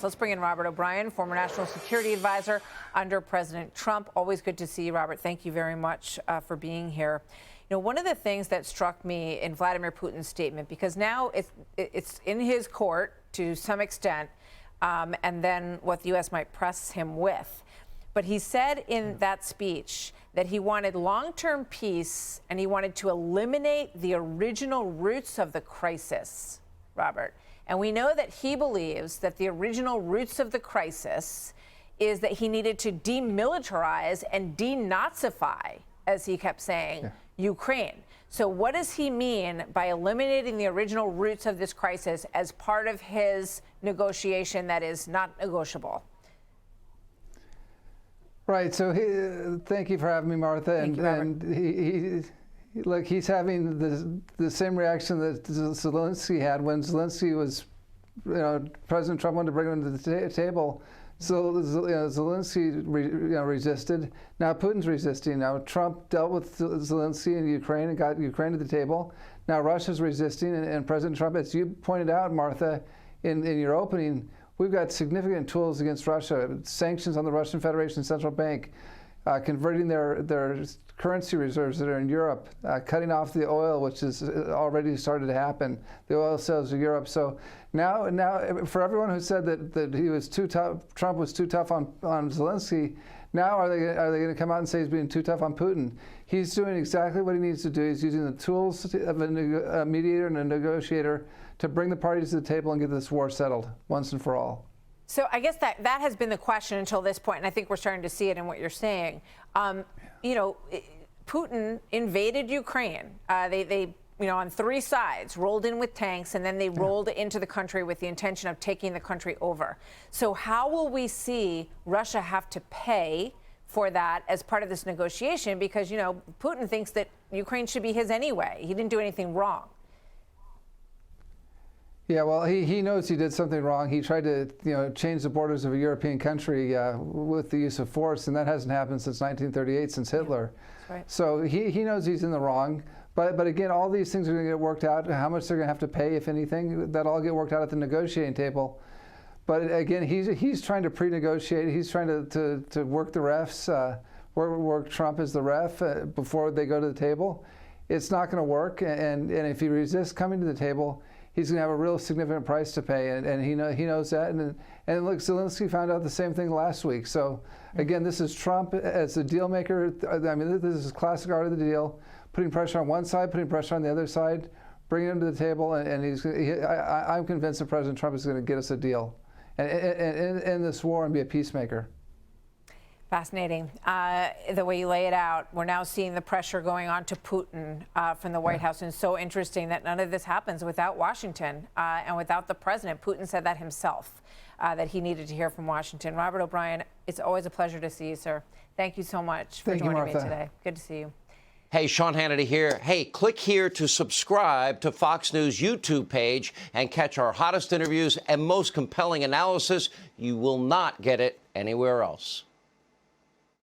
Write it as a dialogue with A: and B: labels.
A: Let's bring in Robert O'Brien, former national security advisor under President Trump. Always good to see you, Robert. Thank you very much for being here. You know, one of the things that struck me in Vladimir Putin's statement, because now it's in his court to some extent, and then what the U.S. might press him with. But he said in that speech that he wanted long-term peace and he wanted to eliminate the original roots of the crisis, Robert. And we know that he believes that the original roots of the crisis is that he needed to demilitarize and denazify, as he kept saying, Ukraine. So what does he mean by eliminating the original roots of this crisis as part of his negotiation that is not negotiable?
B: Right. So thank you for having me, Martha. Look, he's having the same reaction that Zelensky had when Zelensky was, President Trump wanted to bring him to the table. So Zelensky resisted. Now Putin's resisting. Now Trump dealt with Zelensky in Ukraine and got Ukraine to the table. Now Russia's resisting, and President Trump, as you pointed out, Martha, in your opening, we've got significant tools against Russia, sanctions on the Russian Federation Central Bank, converting their currency reserves that are in Europe, cutting off the oil, which has already started to happen, the oil sales to Europe. So now for everyone who said that he was too tough, Trump was too tough on Zelensky, now are they going to come out and say he's being too tough on Putin? He's doing exactly what he needs to do. He's using the tools of a mediator and a negotiator to bring the parties to the table and get this war settled once and for all.
A: So I guess that has been the question until this point, and I think we're starting to see it in what you're saying. Putin invaded Ukraine. They on three sides, rolled in with tanks, and then they rolled into the country with the intention of taking the country over. So how will we see Russia have to pay for that as part of this negotiation? Because, Putin thinks that Ukraine should be his anyway. He didn't do anything wrong.
B: Yeah, well, he knows he did something wrong. He tried to, change the borders of a European country with the use of force, and that hasn't happened since 1938, since Hitler. That's right. So he knows he's in the wrong. But again, all these things are going to get worked out. How much they're going to have to pay, if anything, that all get worked out at the negotiating table. But again, he's trying to pre-negotiate. He's trying to work the refs, work Trump as the ref before they go to the table. It's not going to work. And if he resists coming to the table, he's going to have a real significant price to pay, and he knows that. And look, Zelensky found out the same thing last week. So again, this is Trump as the deal maker. I mean, this is classic art of the deal, putting pressure on one side, putting pressure on the other side, bringing him to the table, and I'm convinced that President Trump is going to get us a deal and end this war and be a peacemaker.
A: Fascinating. The way you lay it out, we're now seeing the pressure going on to Putin from the White House. And so interesting that none of this happens without Washington and without the president. Putin said that himself, that he needed to hear from Washington. Robert O'Brien, it's always a pleasure to see you, sir. Thank you so much for joining me today. Good to see you.
C: Hey, Sean Hannity here. Hey, click here to subscribe to Fox News YouTube page and catch our hottest interviews and most compelling analysis. You will not get it anywhere else.